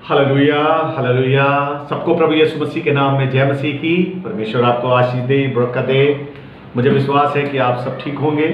Hallelujah hallelujah. सबको प्रभु यीशु मसीह के नाम में जय मसीह की। परमेश्वर आपको आशीष दे, बरकत दे। मुझे विश्वास है कि आप सब ठीक होंगे।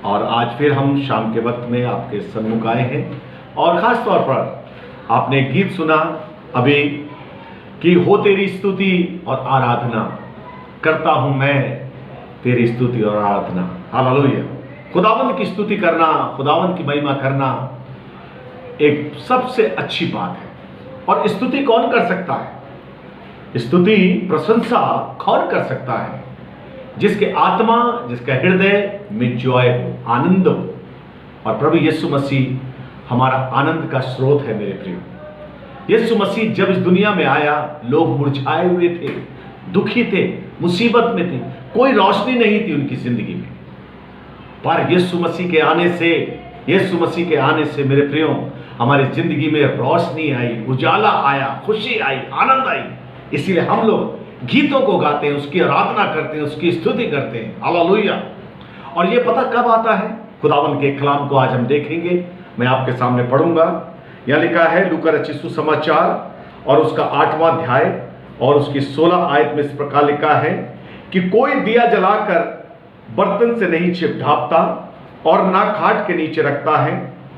और आज फिर हम शाम के वक्त में आपके सन्मुख आए हैं। और ख़ास तौर पर आपने गीत सुना अभी कि हो तेरी स्तुति और आराधना करता हूँ मैं, तेरी स्तुति और आराधना। हालेलुया। खुदावंद की स्तुति करना, खुदावंद की महिमा करना एक सबसे अच्छी बात है। और स्तुति कौन कर सकता है? स्तुति प्रशंसा कौन कर सकता है? जिसके आत्मा, जिसका हृदय में जॉय हो, आनंद हो। और प्रभु यीशु मसीह हमारा आनंद का स्रोत है मेरे प्रियो। यीशु मसीह जब इस दुनिया में आया, लोग मुरझाए हुए थे, दुखी थे, मुसीबत में थे, कोई रोशनी नहीं थी उनकी जिंदगी में। पर यीशु मसीह के आने से मेरे प्रियो हमारी जिंदगी में रोशनी आई, उजाला आया, खुशी आई, आनंद आई। इसीलिए हम लोग गीतों को गाते हैं, उसकी आराधना करते हैं, उसकी स्तुति करते हैं। हालेलुया। और ये पता कब आता है? खुदावंद के कलाम को आज हम देखेंगे। मैं आपके सामने पढ़ूंगा। यहाँ लिखा है लूका रचित सुसमाचार और उसका 8वां अध्याय और उसकी 16 आयत में इस प्रकार लिखा है कि कोई दिया जलाकर बर्तन से नहीं ढांपता और ना खाट के नीचे रखता है,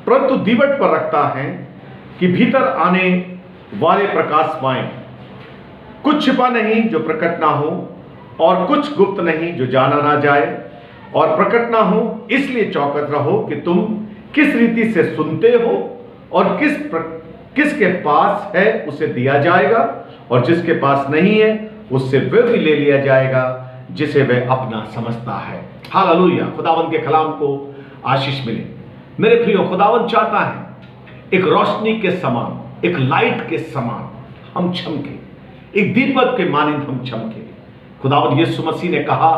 परंतु दीवट पर रखता है कि भीतर आने वाले प्रकाश पाएं। कुछ छिपा नहीं जो प्रकट ना हो, और कुछ गुप्त नहीं जो जाना ना जाए और प्रकट ना हो। इसलिए चौकस रहो कि तुम किस रीति से सुनते हो, और किसके पास है उसे दिया जाएगा, और जिसके पास नहीं है उससे वह भी ले लिया जाएगा जिसे वह अपना समझता है। हालेलुया। खुदावंद के कलाम को आशीष मिले। मेरे प्रियो, खुदावंद चाहता है एक रोशनी के समान, एक लाइट के समान हम चमके, एक दीपक के मानिंद हम चमके। खुदावंद यीशु मसीह ने कहा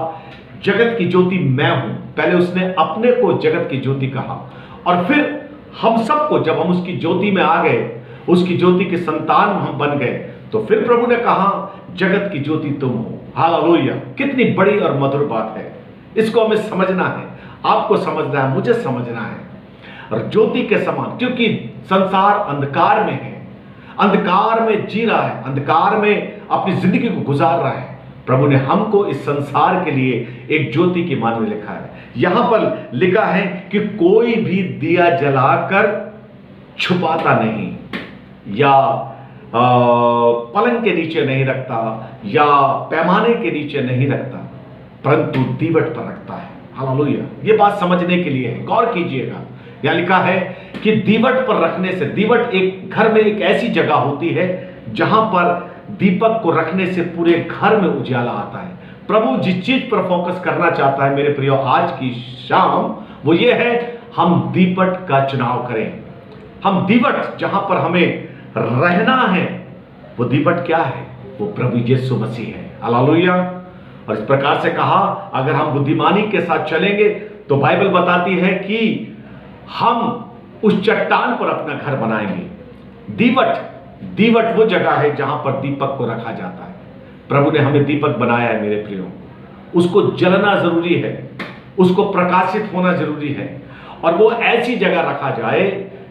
जगत की ज्योति मैं हूं। पहले उसने अपने को जगत की ज्योति कहा, और फिर हम सबको जब हम उसकी ज्योति में आ गए, उसकी ज्योति के संतान हम बन गए, तो फिर प्रभु ने कहा जगत की ज्योति तुम हो। हालेलुया। कितनी बड़ी और मधुर बात है। इसको हमें समझना है, आपको समझना है, मुझे समझना है। और ज्योति के समान, क्योंकि संसार अंधकार में है, अंधकार में जी रहा है, अंधकार में अपनी जिंदगी को गुजार रहा है। प्रभु ने हमको इस संसार के लिए एक ज्योति की मान में लिखा है। यहां पर लिखा है कि कोई भी दिया जलाकर छुपाता नहीं, या पलंग के नीचे नहीं रखता, या पैमाने के नीचे नहीं रखता, परंतु दीवट पर रखता है। हालेलुया। ये बात समझने के लिए है, गौर कीजिएगा। यहाँ लिखा है कि दीवट पर रखने से, दीवट एक घर में एक ऐसी जगह होती है जहां पर दीपक को रखने से पूरे घर में उजाला आता है। प्रभु जिस चीज पर फोकस करना चाहता है मेरे प्रियो आज की शाम, वो ये है हम दीपट का चुनाव करें। हम दीवट जहां पर हमें रहना है, वो दीवट क्या है? वो प्रभु यीशु मसीह है। हालेलुया। और इस प्रकार से कहा अगर हम बुद्धिमानी के साथ चलेंगे तो बाइबल बताती है कि हम उस चट्टान पर अपना घर बनाएंगे। दीवट वो जगह है जहां पर दीपक को रखा जाता है। प्रभु ने हमें दीपक बनाया है मेरे प्रियो। उसको जलना जरूरी है, उसको प्रकाशित होना जरूरी है, और वो ऐसी जगह रखा जाए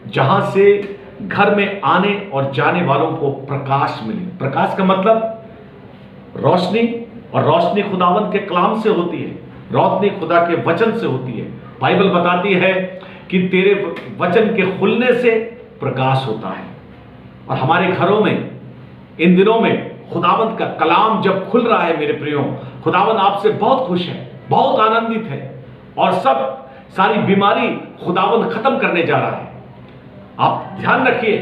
जहां से घर में आने और जाने वालों को प्रकाश मिले। प्रकाश का मतलब रोशनी, और रोशनी खुदावंद के कलाम से होती है, रोशनी खुदा के वचन से होती है। बाइबल बताती है कि तेरे वचन के खुलने से प्रकाश होता है। और हमारे घरों में इन दिनों में खुदावंत का कलाम जब खुल रहा है मेरे प्रियो, खुदावंत आपसे बहुत खुश है, बहुत आनंदित है और सब सारी बीमारी खुदावंत खत्म करने जा रहा है। आप ध्यान रखिए,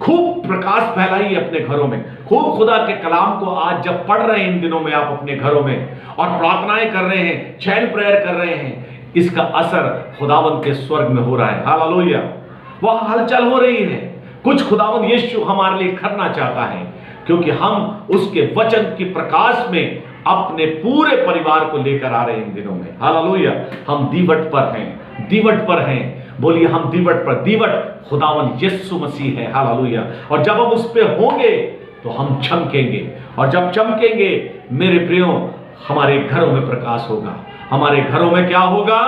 खूब प्रकाश फैलाइए अपने घरों में, खूब खुदा के कलाम को आज जब पढ़ रहे हैं इन दिनों में आप अपने घरों में और प्रार्थनाएं कर रहे हैं, चैन प्रेयर कर रहे हैं, इसका असर खुदावंत के स्वर्ग में हो रहा है। हालेलुया, वह हलचल हो रही है। कुछ खुदावंत यीशु हमारे लिए करना चाहता है, क्योंकि हम उसके वचन की प्रकाश में अपने पूरे परिवार को लेकर आ रहे हैं इन दिनों में। हालेलुया, हम दीवट पर हैं, दीवट पर हैं। बोलिए हम दीवट पर, दीवट खुदावंत यीशु मसीह है। हालेलुया, और जब हम उस पे होंगे तो हम चमकेंगे, और जब चमकेंगे मेरे प्रियो हमारे घरों में प्रकाश होगा। हमारे घरों में क्या होगा?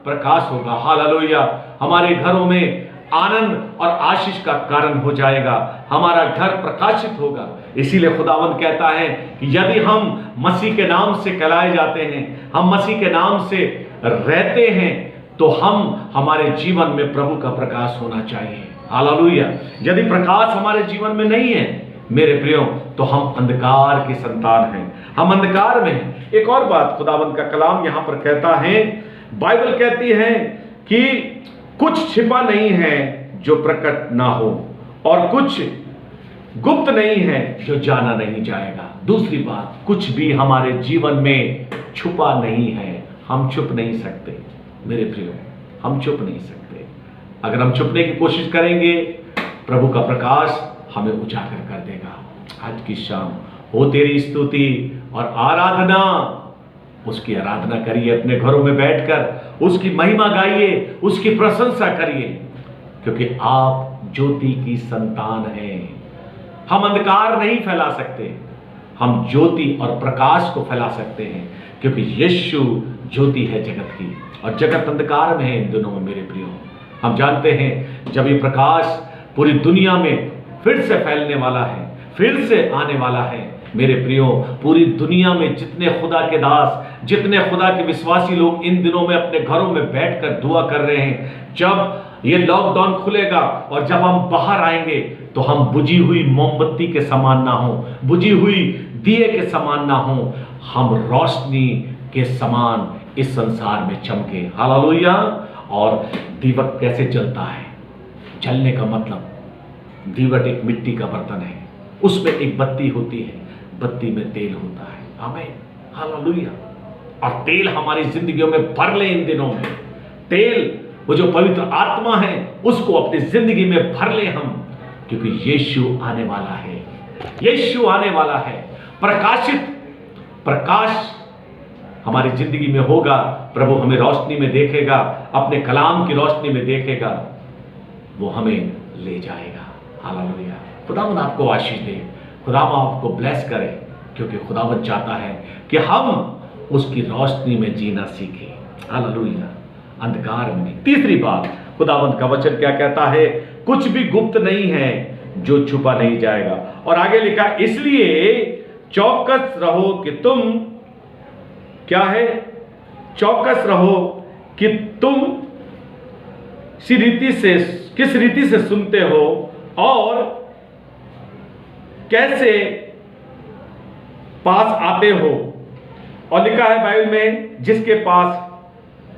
प्रकाश होगा। हालेलुया, हमारे घरों में आनंद और आशीष का कारण हो जाएगा, हमारा घर प्रकाशित होगा। इसीलिए खुदावंत कहता है कि यदि हम मसीह के नाम से कहलाए जाते हैं, हम मसीह के नाम से रहते हैं, तो हम हमारे जीवन में प्रभु का प्रकाश होना चाहिए। हालेलुया, यदि प्रकाश हमारे जीवन में नहीं है मेरे प्रियो, तो हम अंधकार की संतान हैं, हम अंधकार में हैं। एक और बात खुदावंत का कलाम यहां पर कहता है, बाइबल कहती है कि कुछ छिपा नहीं है जो प्रकट ना हो, और कुछ गुप्त नहीं है जो जाना नहीं जाएगा। दूसरी बात, कुछ भी हमारे जीवन में छुपा नहीं है, हम छुप नहीं सकते मेरे प्रियो, हम छुप नहीं सकते। अगर हम छुपने की कोशिश करेंगे, प्रभु का प्रकाश हमें उजागर कर देगा। आज की शाम हो तेरी स्तुति और आराधना, उसकी आराधना करिए अपने घरों में बैठकर, उसकी महिमा गाइए, उसकी प्रशंसा करिए, क्योंकि आप ज्योति की संतान हैं। हम अंधकार नहीं फैला सकते, हम ज्योति और प्रकाश को फैला सकते हैं, क्योंकि यीशु ज्योति है जगत की, और जगत अंधकार में है इन दिनों में मेरे प्रियो। हम जानते हैं जब ये प्रकाश पूरी दुनिया में फिर से फैलने वाला है, फिर से आने वाला है मेरे प्रियो, पूरी दुनिया में जितने खुदा के दास, जितने खुदा के विश्वासी लोग इन दिनों में अपने घरों में बैठकर दुआ कर रहे हैं, जब ये लॉकडाउन खुलेगा और जब हम बाहर आएंगे तो हम बुझी हुई मोमबत्ती के समान ना हो, बुझी हुई दिए के समान ना हो, हम रोशनी के समान इस संसार में चमके। हालेलुया। और दीवट कैसे जलता है? जलने का मतलब, दीवट एक मिट्टी का बर्तन है, उसमें एक बत्ती होती है, बत्ती में तेल होता है। आमीन, हालेलुया। और तेल हमारी जिंदगियों में भर ले इन दिनों में, तेल वो जो पवित्र आत्मा है उसको अपनी जिंदगी में भर ले हम, क्योंकि यीशु आने वाला है, यीशु आने वाला है। प्रकाशित प्रकाश हमारी जिंदगी में होगा, प्रभु हमें रोशनी में देखेगा, अपने कलाम की रोशनी में देखेगा, वो हमें ले जाएगा। हालेलुया। खुदावंद आपको आशीष दे, खुदावंद आपको ब्लेस करे, क्योंकि खुदावंद चाहता है कि हम उसकी रोशनी में जीना सीखें। हालेलुया, अंधकार में नहीं। तीसरी बात, खुदावंद का वचन क्या कहता है? कुछ भी गुप्त नहीं है जो छुपा नहीं जाएगा। और आगे लिखा, इसलिए चौकस रहो कि तुम क्या है? चौकस रहो कि तुम किस रीति से सुनते हो और कैसे पास आते हो। और लिखा है बाइबल में, जिसके पास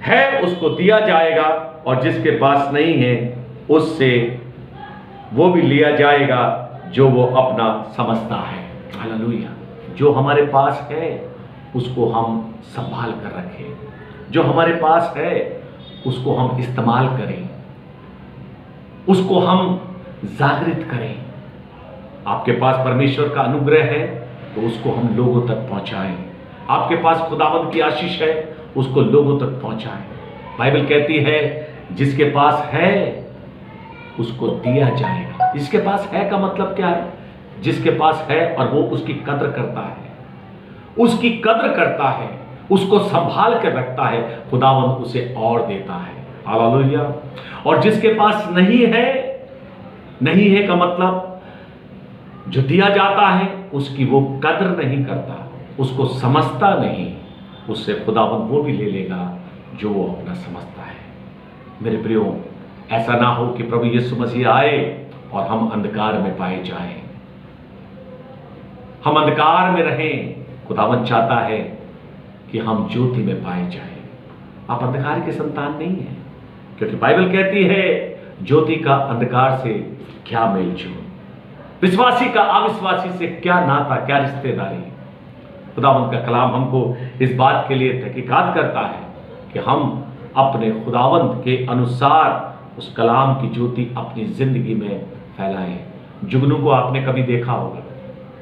है उसको दिया जाएगा, और जिसके पास नहीं है उससे वो भी लिया जाएगा जो वो अपना समझता है। हालेलुया। जो हमारे पास है उसको हम संभाल कर रखें, जो हमारे पास है उसको हम इस्तेमाल करें, उसको हम जागृत करें। आपके पास परमेश्वर का अनुग्रह है तो उसको हम लोगों तक पहुंचाएं। आपके पास खुदावंद की आशीष है, उसको लोगों तक पहुंचाएं। बाइबल कहती है, जिसके पास है उसको दिया जाएगा। जिसके पास है का मतलब क्या है? जिसके पास है और वो उसकी कद्र करता है, उसकी कद्र करता है, उसको संभाल कर रखता है, खुदावंद उसे और देता है। हालेलुया। और जिसके पास नहीं है, नहीं है का मतलब जो दिया जाता है उसकी वो कद्र नहीं करता, उसको समझता नहीं, उससे खुदावंद वो भी ले लेगा जो वो अपना समझता है। मेरे प्रियो, ऐसा ना हो कि प्रभु यीशु मसीह आए और हम अंधकार में पाए जाएं। हम अंधकार में रहें, खुदावन चाहता है कि हम ज्योति में पाए जाएं। आप अंधकार के संतान नहीं हैं, क्योंकि बाइबल कहती है ज्योति का अंधकार से क्या मेल जोल, विश्वासी का अविश्वासी से क्या नाता, क्या रिश्तेदारी। खुदावंत का कलाम हमको इस बात के लिए तहकीकात करता है कि हम अपने खुदावंत के अनुसार उस कलाम की ज्योति अपनी जिंदगी में फैलाएं। जुगनू को आपने कभी देखा होगा,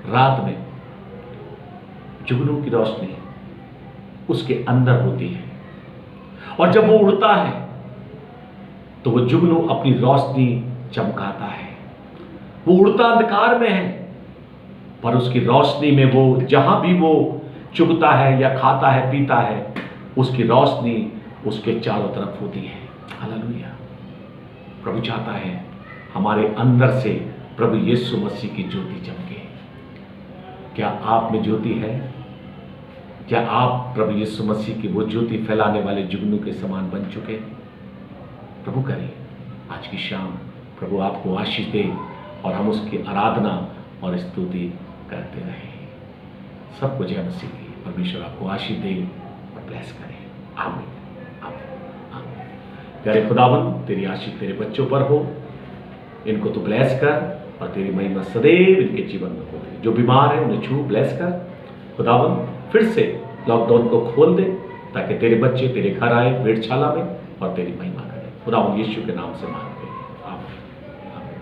रात में जुगनू की रोशनी उसके अंदर होती है, और जब वो उड़ता है तो वो जुगनू अपनी रोशनी चमकाता है। वो उड़ता अंधकार में है, पर उसकी रोशनी में वो जहां भी वो चुगता है या खाता है पीता है, उसकी रोशनी उसके चारों तरफ होती है। हालेलुया। प्रभु चाहता है हमारे अंदर से प्रभु यीशु मसीह की ज्योति चमके। क्या आप में ज्योति है? क्या आप प्रभु यीशु मसीह की वो ज्योति फैलाने वाले जुगनू के समान बन चुके? प्रभु करे आज की शाम प्रभु आपको आशीष दे और हम उसकी आराधना और स्तुति करते रहें। सबको जय मसीह की। परमेश्वर आपको आशीष दे और ब्लेस करे। आमीन, आमीन, आमीन। प्यारे खुदावन, तेरी आशीष तेरे बच्चों पर हो, इनको तो ब्लेस कर और तेरी महिमा सदैव इनके जीवन में हो। जो बीमार है उन्हें छू ब्लेस कर। खुदावन फिर से लॉकडाउन को खोल दे ताकि तेरे बच्चे तेरे घर आए भेड़शाला में और तेरी महिमा करें। खुदावन यीशु के नाम से मांगते हैं, आमीन, आमीन।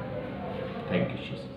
Thank you Jesus.